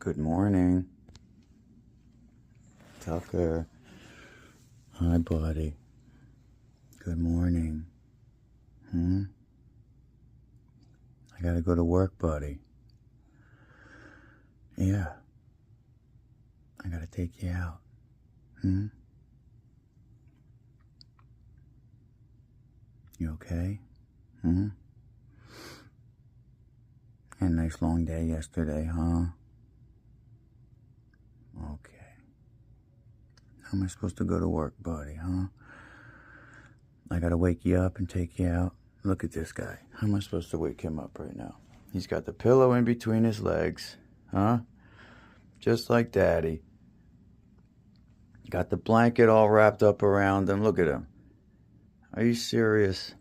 Good morning. Tucker. Hi, buddy. Good morning. I gotta go to work, buddy. Yeah. I gotta take you out. You okay? Had a nice long day yesterday, huh? Okay. How am I supposed to go to work, buddy, huh? I gotta wake you up and take you out. Look at this guy. How am I supposed to wake him up right now? He's got the pillow in between his legs, huh? Just like Daddy. Got the blanket all wrapped up around him. Look at him. Are you serious?